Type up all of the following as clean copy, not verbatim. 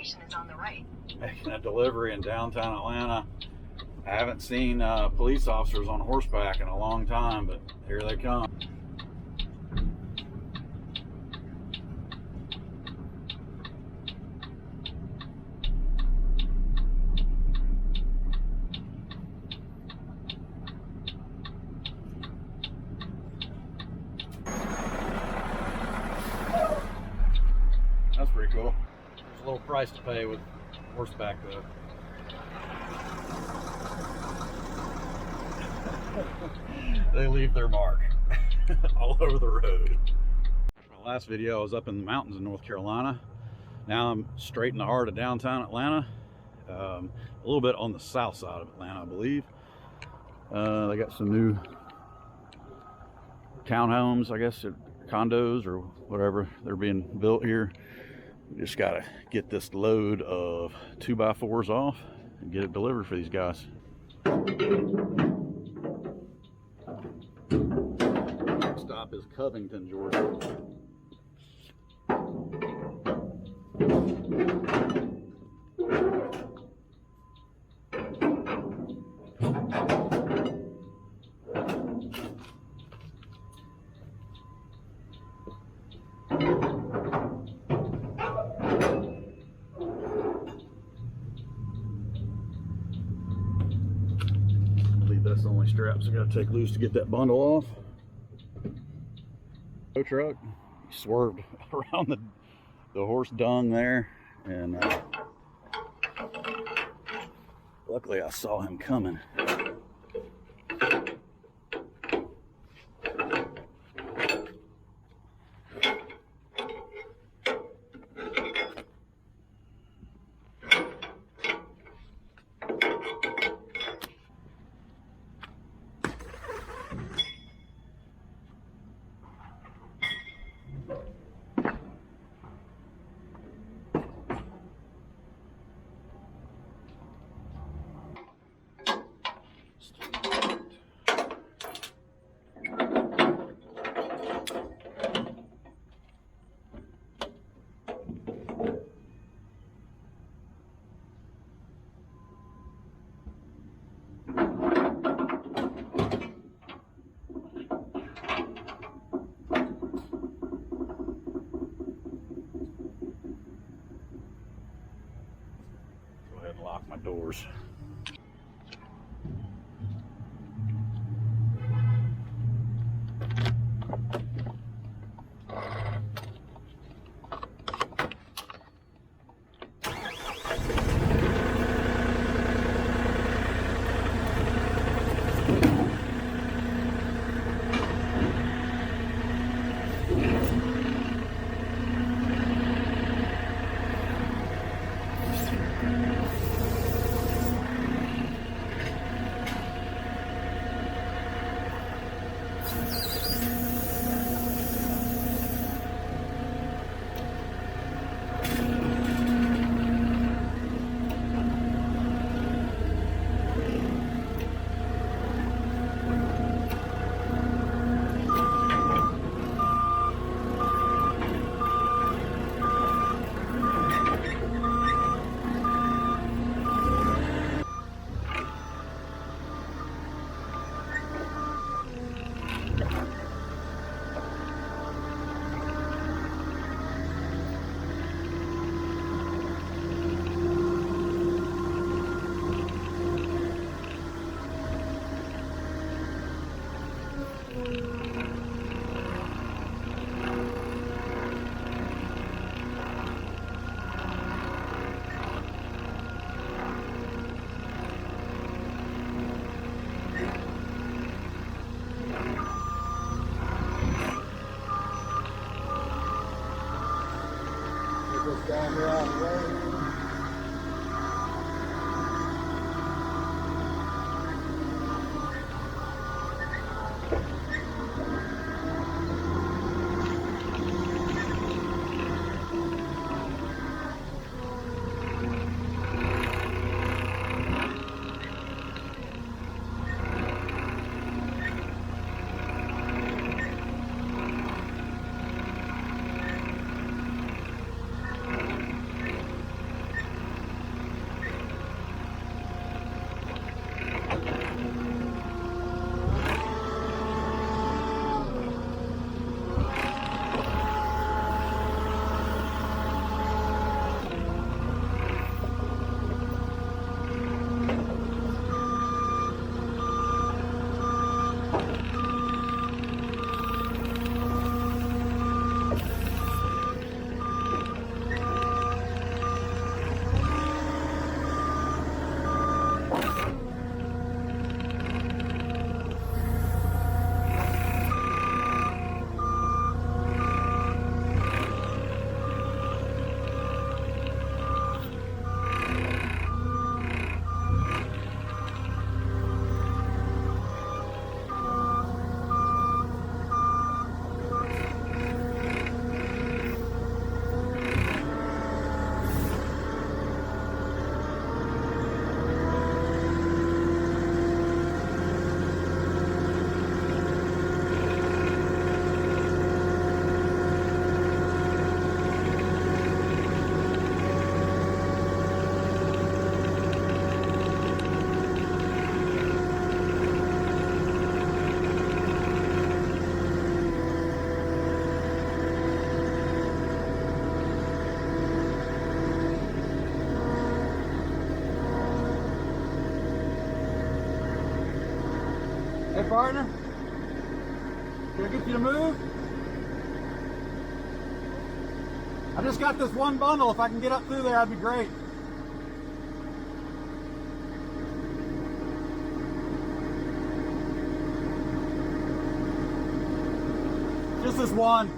destination is on the right. Making a delivery in downtown Atlanta. I haven't seen police officers on horseback in a long time, but here they come. That's pretty cool. There's a little price to pay with horseback though. They leave their mark all over the road. My last video I was up in the mountains in North Carolina. Now I'm straight in the heart of downtown Atlanta. A little bit on the south side of Atlanta, I believe. They got some new townhomes, I guess, condos or whatever they're being built here. We just gotta get this load of 2x4s off and get it delivered for these guys. Next stop is Covington, Georgia. That's the only straps I gotta take loose to get that bundle off. Tow truck, he swerved around the horse dung there, and luckily I saw him coming. And lock my doors. Hey, partner. Can I get you to move? I just got this one bundle. If I can get up through there, that'd be great. Just this one.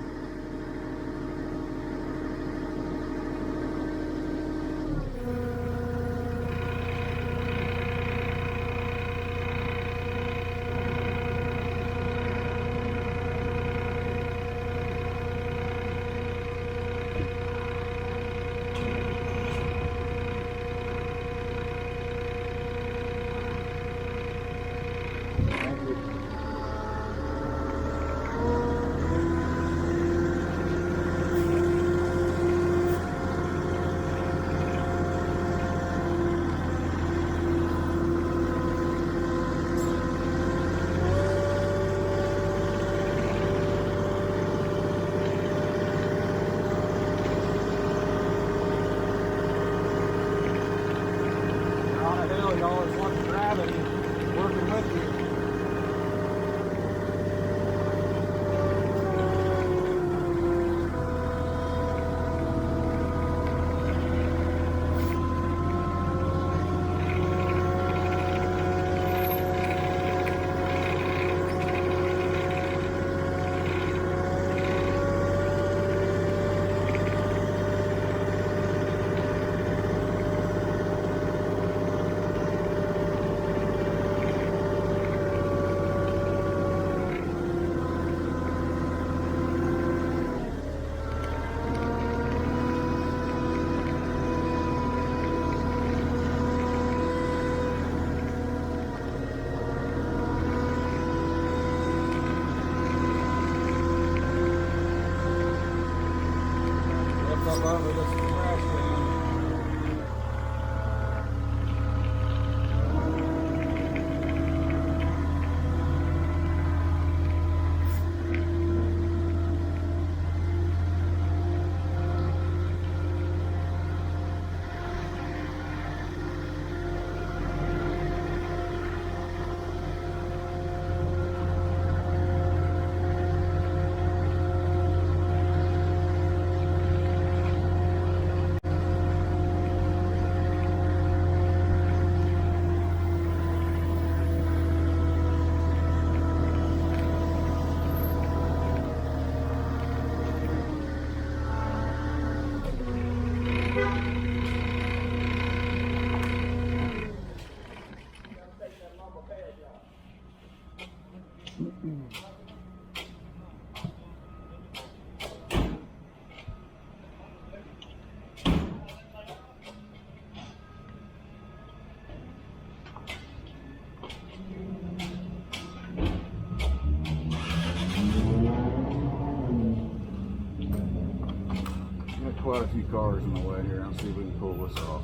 You always want the gravity working with you. Up over this trash can. Quite a few cars in the way here. I'll see if we can pull this off.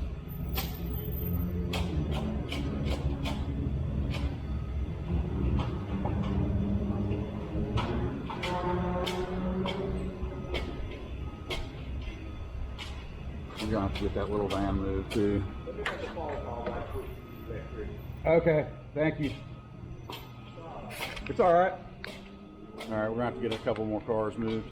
You're gonna have to get that little van moved too. Okay, thank you. It's all right. All right, we're gonna have to get a couple more cars moved.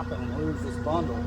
stopping and lose this bundle.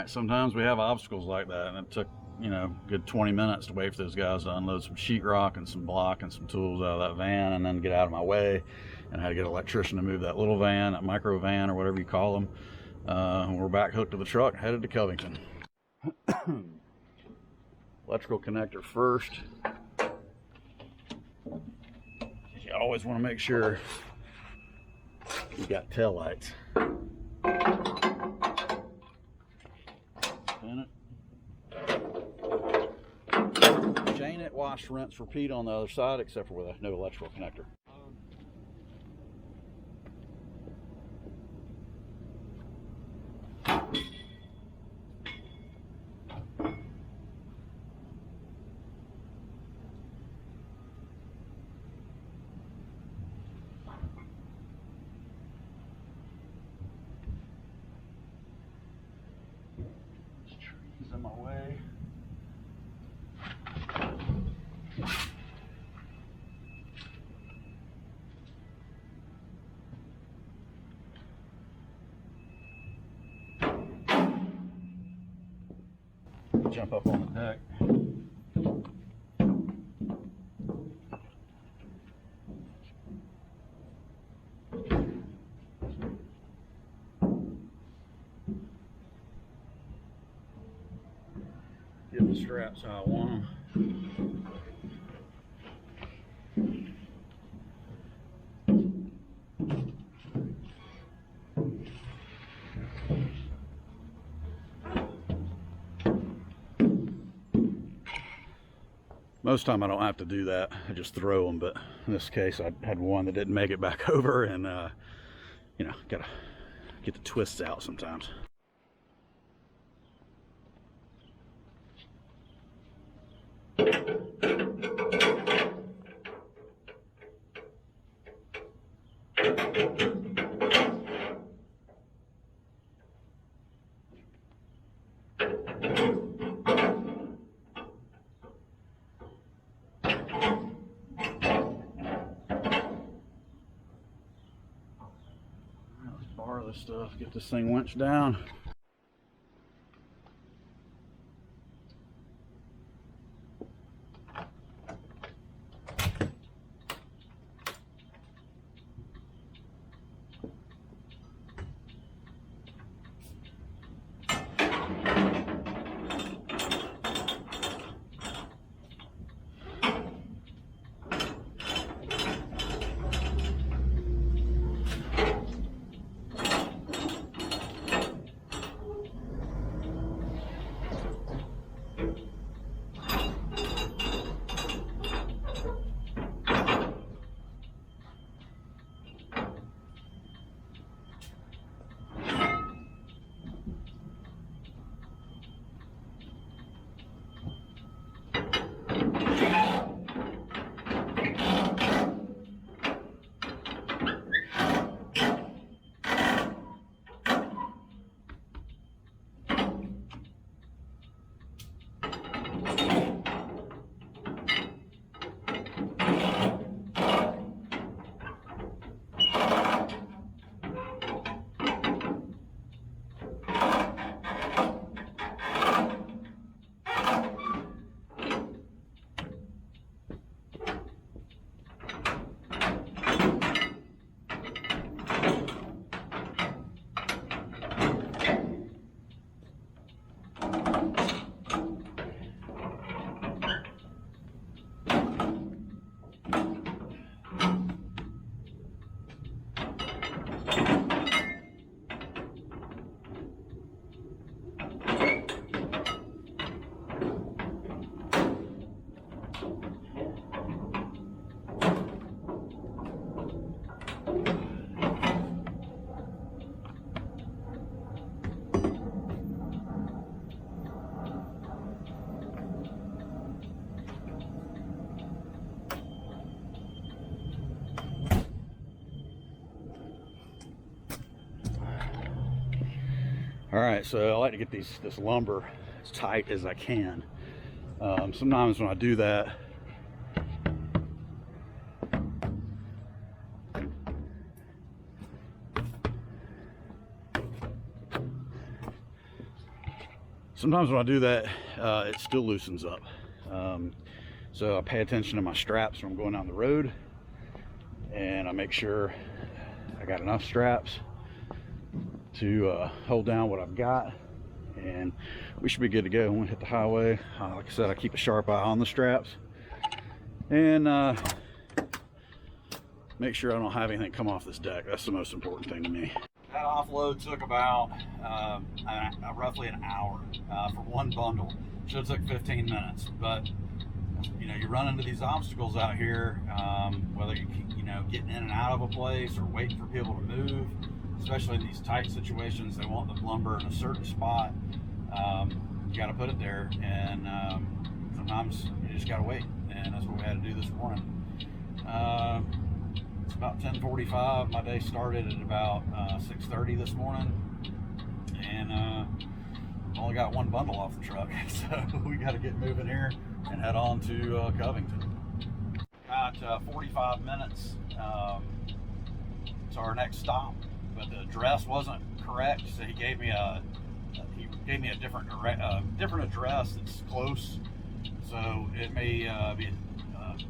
Sometimes we have obstacles like that, and it took, you know, a good 20 minutes to wait for those guys to unload some sheetrock and some block and some tools out of that van and then get out of my way. And I had to get an electrician to move that little van, that micro van or whatever you call them. We're back hooked to the truck, headed to Covington. Electrical connector first. You always want to make sure you got tail lights. Chain it, wash, rinse, repeat on the other side, except for with a no electrical connector. There's trees in my way. Jump up on the deck. Give the straps how I want them. Most time I don't have to do that. I just throw them, but in this case I had one that didn't make it back over, and you know, gotta get the twists out sometimes. Let's borrow this stuff, get this thing winched down. All right, so I like to get this lumber as tight as I can. Sometimes when I do that, it still loosens up. So I pay attention to my straps when I'm going down the road, and I make sure I got enough straps to hold down what I've got, and we should be good to go when we hit the highway. Like I said, I keep a sharp eye on the straps, and make sure I don't have anything come off this deck. That's the most important thing to me. That offload took about roughly an hour for one bundle. Should have took 15 minutes, but you know, you run into these obstacles out here, whether you know, getting in and out of a place or waiting for people to move. Especially in these tight situations, they want the lumber in a certain spot. You got to put it there, and sometimes you just got to wait, and that's what we had to do this morning. It's about 10:45. My day started at about 6:30 this morning, and only got one bundle off the truck, so we got to get moving here and head on to Covington. About 45 minutes to our next stop. But the address wasn't correct, so he gave me a different address that's close. So it may be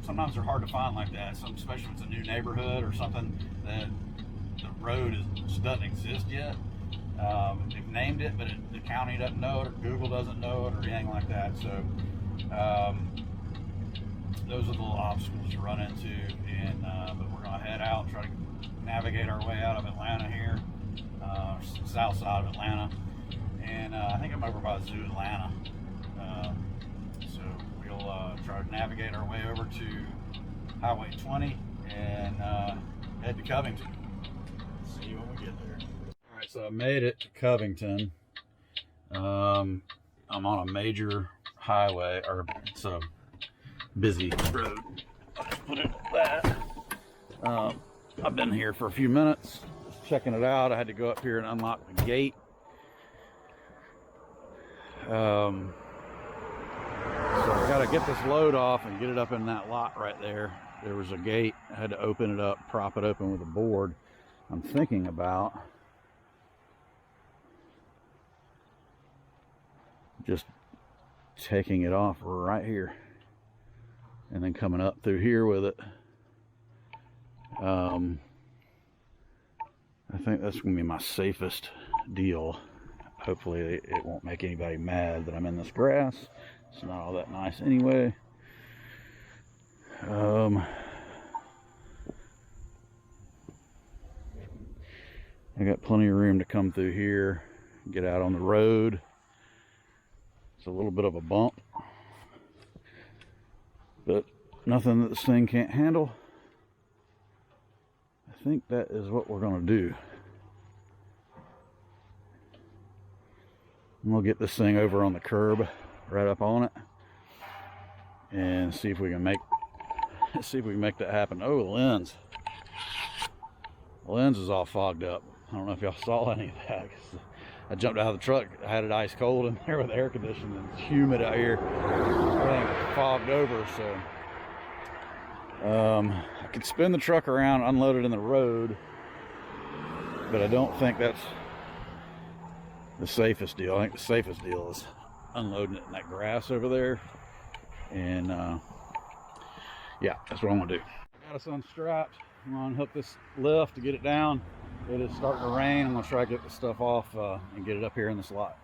sometimes they're hard to find like that. Especially if it's a new neighborhood or something that the road just doesn't exist yet. They've named it, but the county doesn't know it, or Google doesn't know it, or anything like that. So Those are the little obstacles you run into, and but we're gonna head out and try to navigate our way out of Atlanta here, south side of Atlanta, and I think I'm over by Zoo Atlanta, so we'll try to navigate our way over to Highway 20 and head to Covington. See you when we get there. All right, so I made it to Covington. I'm on a major highway, or it's a busy road. I'll just put it at that. I've been here for a few minutes, checking it out. I had to go up here and unlock the gate. So I got to get this load off and get it up in that lot right there. There was a gate. I had to open it up, prop it open with a board. I'm thinking about just taking it off right here and then coming up through here with it. I think that's gonna be my safest deal. Hopefully it won't make anybody mad that I'm in this grass. It's not all that nice anyway. I got plenty of room to come through here, get out on the road. It's a little bit of a bump, but nothing that this thing can't handle. I think that is what we're going to do. And we'll get this thing over on the curb, right up on it, and see if we can make that happen. Oh, the lens is all fogged up. I don't know if y'all saw any of that. I jumped out of the truck. I had it ice cold in there with the air conditioning. It's humid out here. Everything fogged over, so I could spin the truck around, unload it in the road, but I don't think that's the safest deal. I think the safest deal is unloading it in that grass over there, and yeah, that's what I'm gonna do. Got us unstrapped. I'm gonna unhook this lift to get it down. It is starting to rain. I'm gonna try to get this stuff off and get it up here in this lot.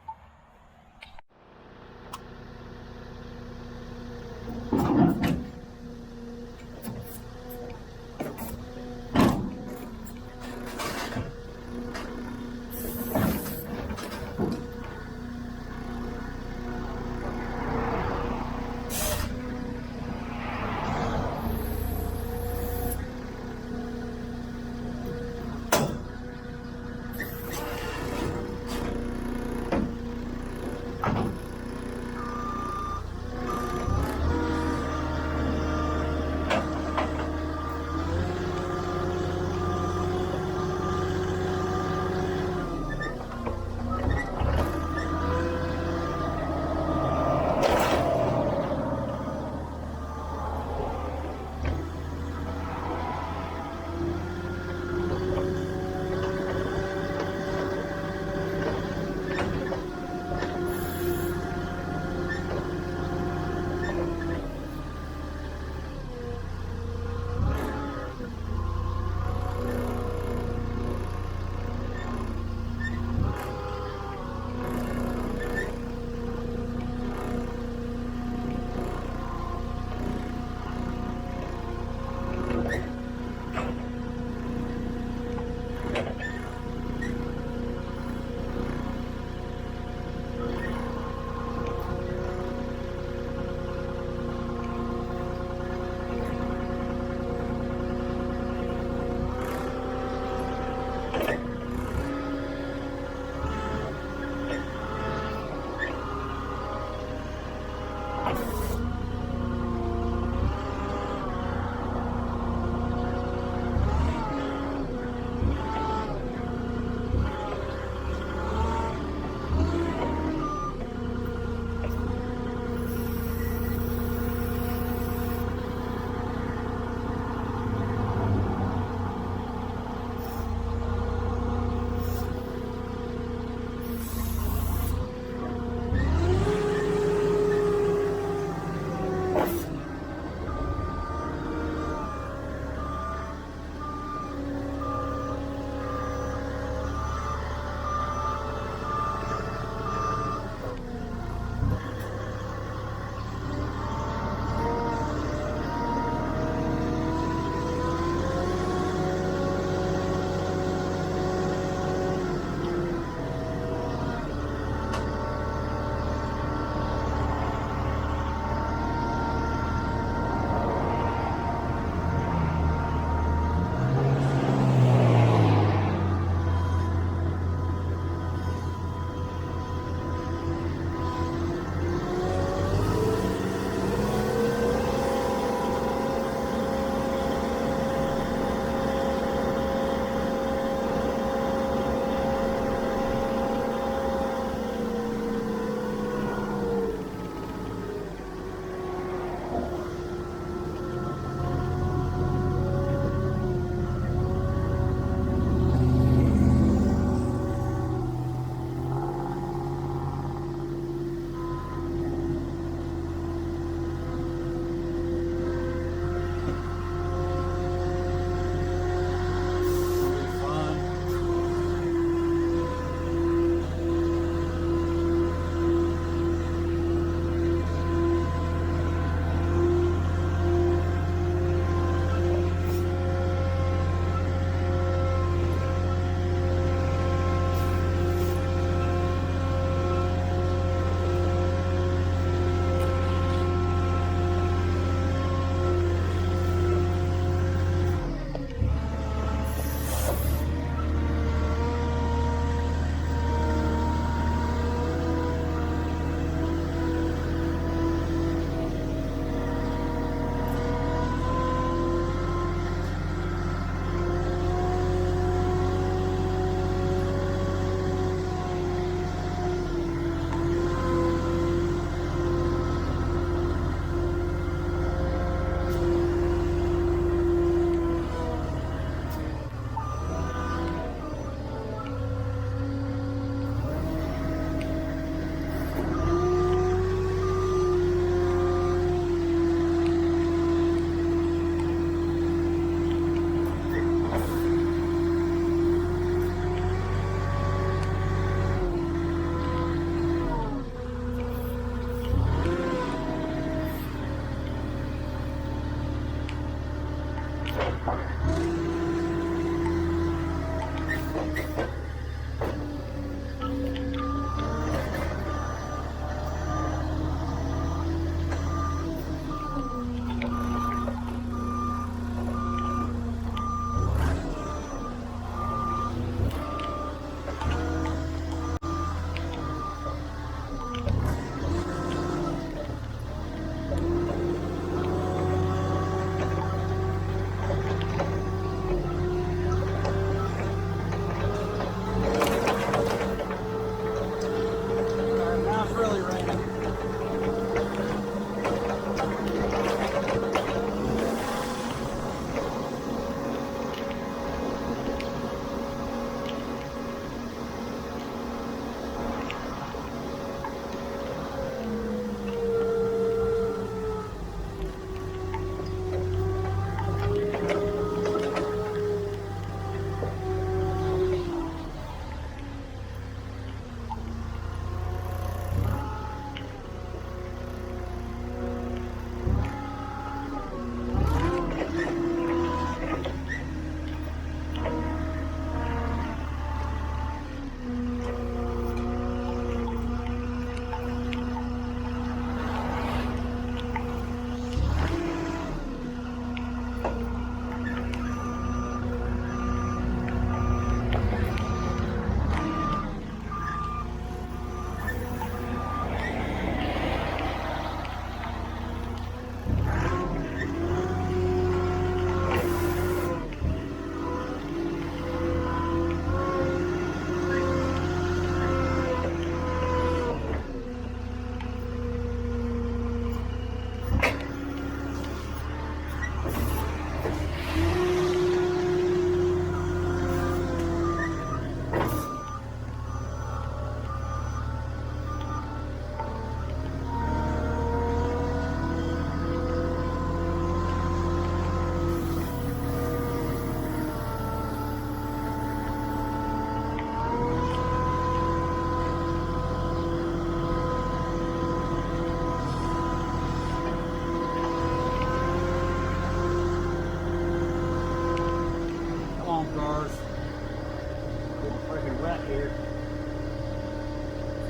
here.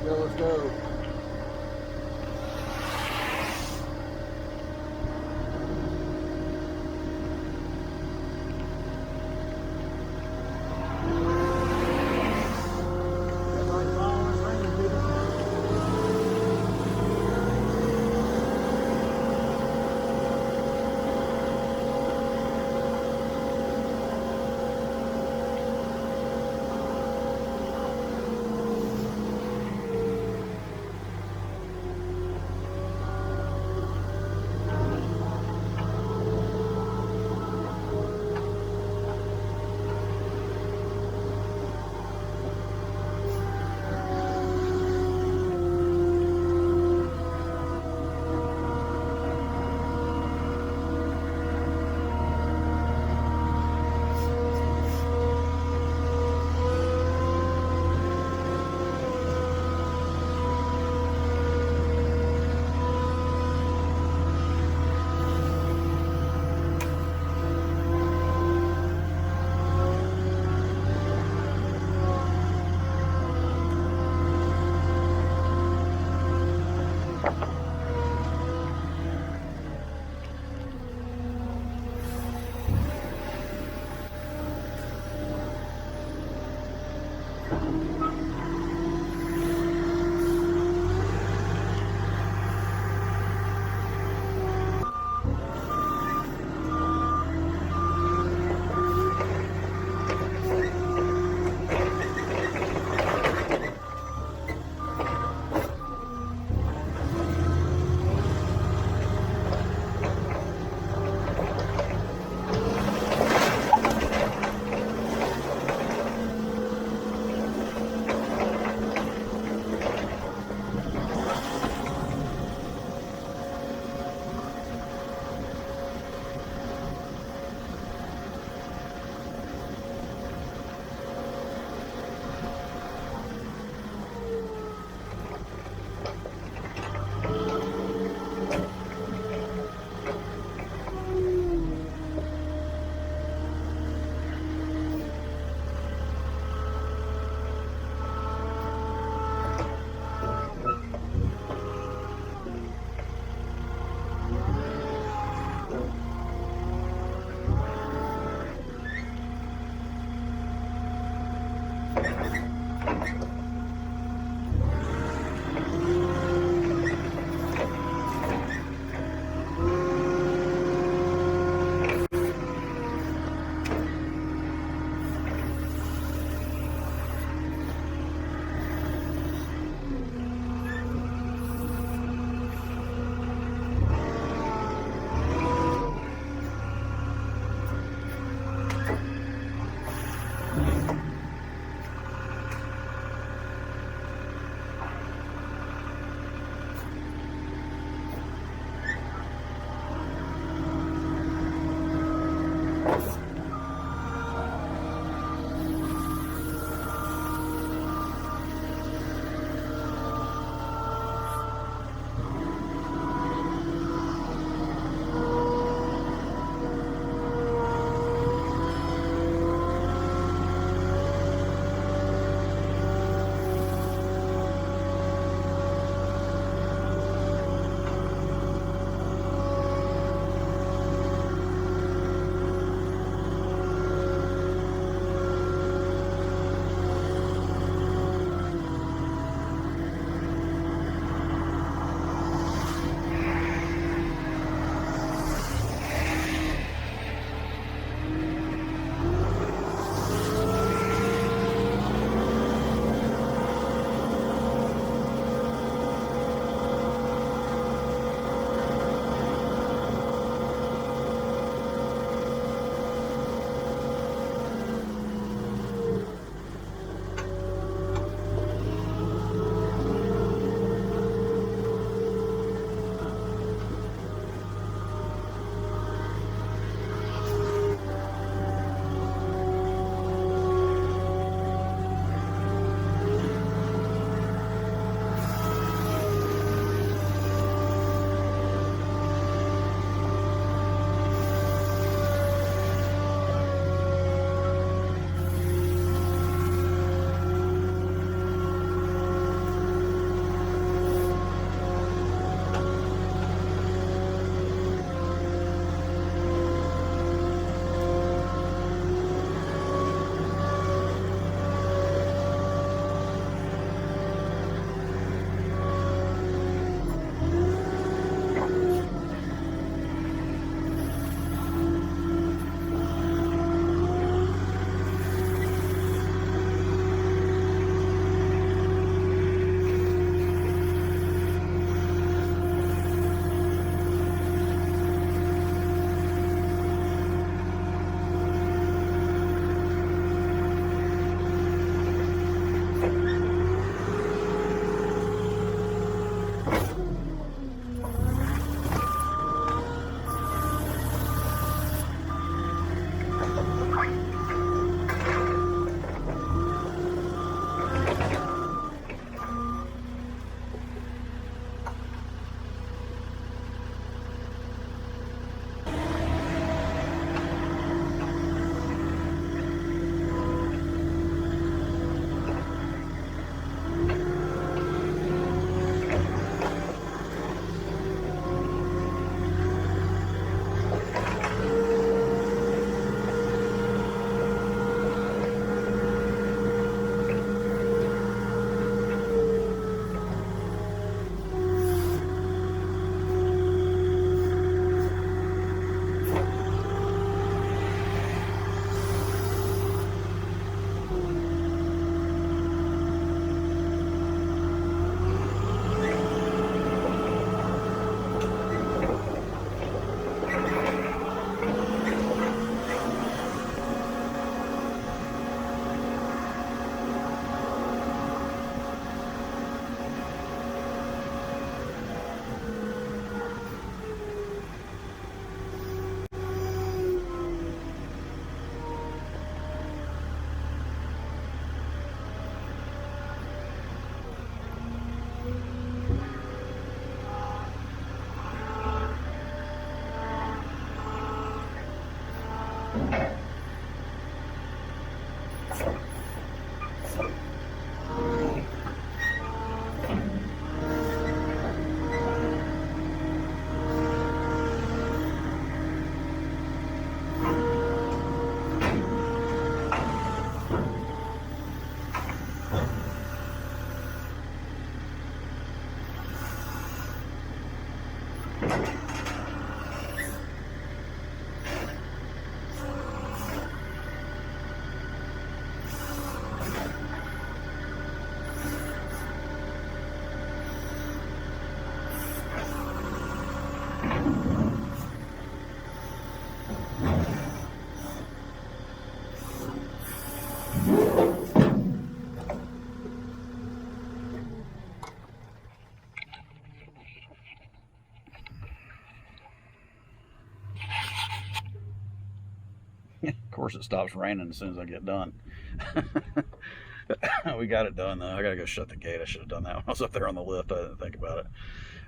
Let's go. Of course, it stops raining as soon as I get done. We got it done though. I gotta go shut the gate. I should have done that when I was up there on the lift. I didn't think about it.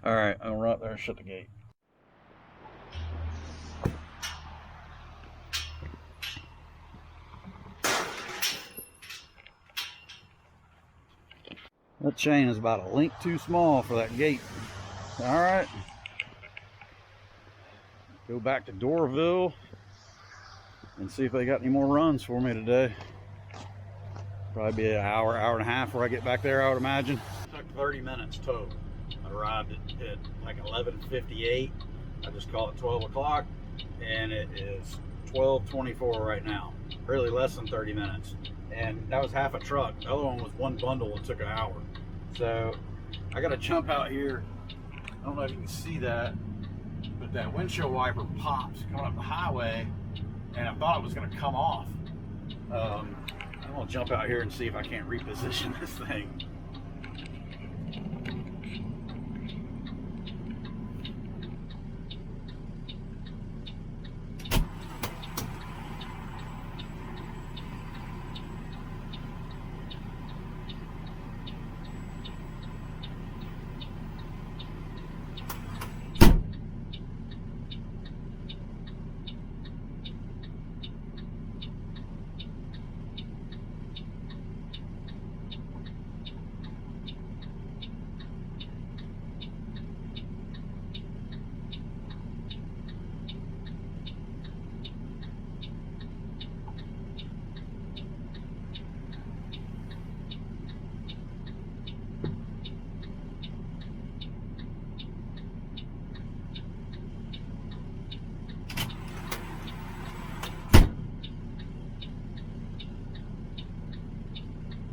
All right, I'm gonna run up there and shut the gate. That chain is about a link too small for that gate. All right, go back to Doraville and see if they got any more runs for me today. Probably be an hour, hour and a half before I get back there, I would imagine. It took 30 minutes total. I arrived at like 11:58. I just call it 12 o'clock, and it is 12:24 right now. Really less than 30 minutes. And that was half a truck. The other one was one bundle and took an hour. So I got to jump out here. I don't know if you can see that, but that windshield wiper pops coming up the highway, and I thought it was going to come off. I'm going to jump out here and see if I can't reposition this thing.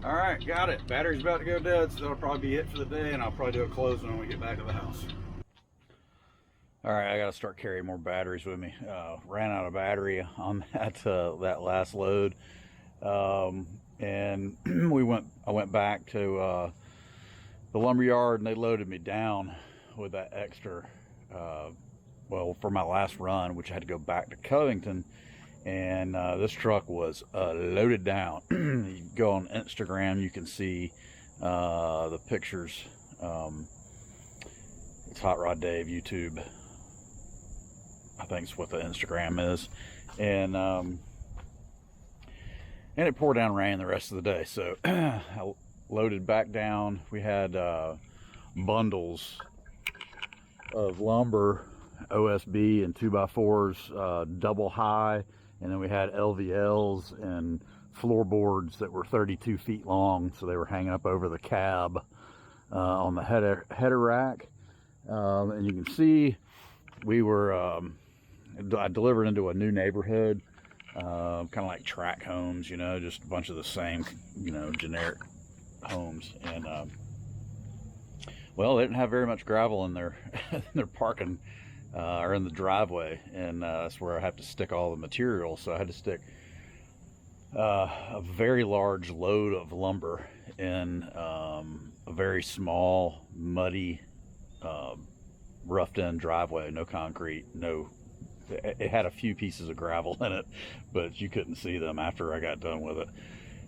All right, got it. Battery's about to go dead, so that'll probably be it for the day, and I'll probably do a closing when we get back to the house. All right, I got to start carrying more batteries with me. Ran out of battery on that last load, and I went back to the lumber yard, and they loaded me down with that extra. Well, for my last run, which I had to go back to Covington. And this truck was loaded down. You go on Instagram, you can see the pictures. It's Hot Rod Dave YouTube, I think it's what the Instagram is. And it poured down rain the rest of the day, so I loaded back down. We had bundles of lumber, OSB and 2x4s, double high. And then we had LVLs and floorboards that were 32 feet long, so they were hanging up over the cab on the header rack. And you can see we were, I delivered into a new neighborhood, kind of like tract homes, you know, just a bunch of the same, you know, generic homes. And well, they didn't have very much gravel in their parking or in the driveway, and that's where I have to stick all the material. So I had to stick a very large load of lumber in a very small, muddy, roughed in driveway. No concrete, it had a few pieces of gravel in it, but you couldn't see them after I got done with it.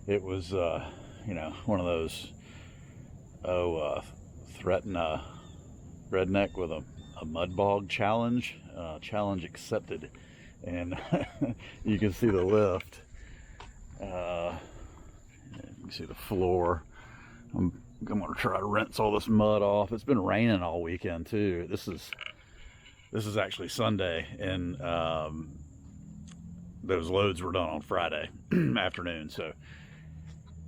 It was you know, one of those threaten a redneck with a mud bog challenge. Challenge accepted. and you can see the lift. You can see the floor. I'm gonna try to rinse all this mud off. It's been raining all weekend too. This is actually Sunday, and those loads were done on Friday afternoon. So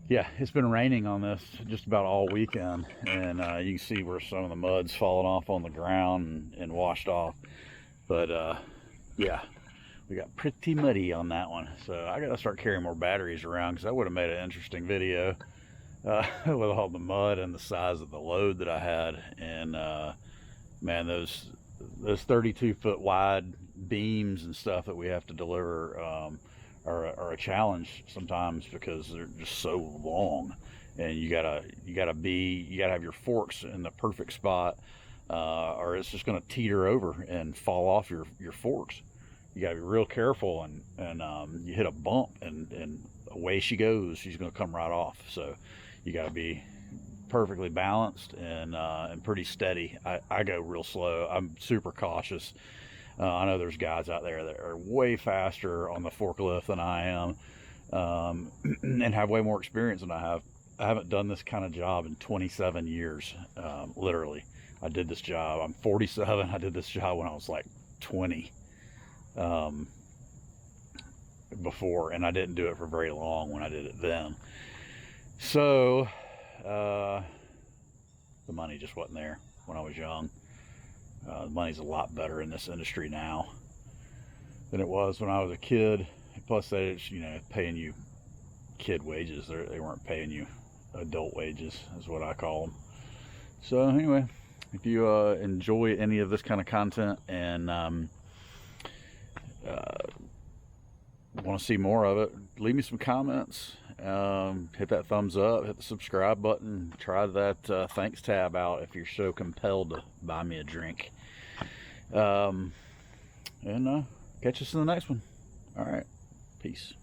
yeah, it's been raining on this just about all weekend, and you can see where some of the mud's fallen off on the ground and washed off. But yeah, we got pretty muddy on that one. So I gotta start carrying more batteries around, because that would have made an interesting video with all the mud and the size of the load that I had. And man, those 32-foot wide beams and stuff that we have to deliver are a challenge sometimes, because they're just so long, and you gotta have your forks in the perfect spot, or it's just gonna teeter over and fall off your forks. You gotta be real careful, and you hit a bump and away she goes. She's gonna come right off. So you gotta be perfectly balanced and pretty steady. I go real slow. I'm super cautious. I know there's guys out there that are way faster on the forklift than I am, and have way more experience than I have. I haven't done this kind of job in 27 years, literally. I did this job, I'm 47, I did this job when I was like 20 before, and I didn't do it for very long when I did it then. So the money just wasn't there when I was young. The money's a lot better in this industry now than it was when I was a kid. Plus, they just, paying you kid wages. They weren't paying you adult wages, is what I call them. So anyway, if you enjoy any of this kind of content and want to see more of it, leave me some comments. Hit that thumbs up, hit the subscribe button, try that thanks tab out if you're so compelled to buy me a drink. And catch us in the next one. All right, peace.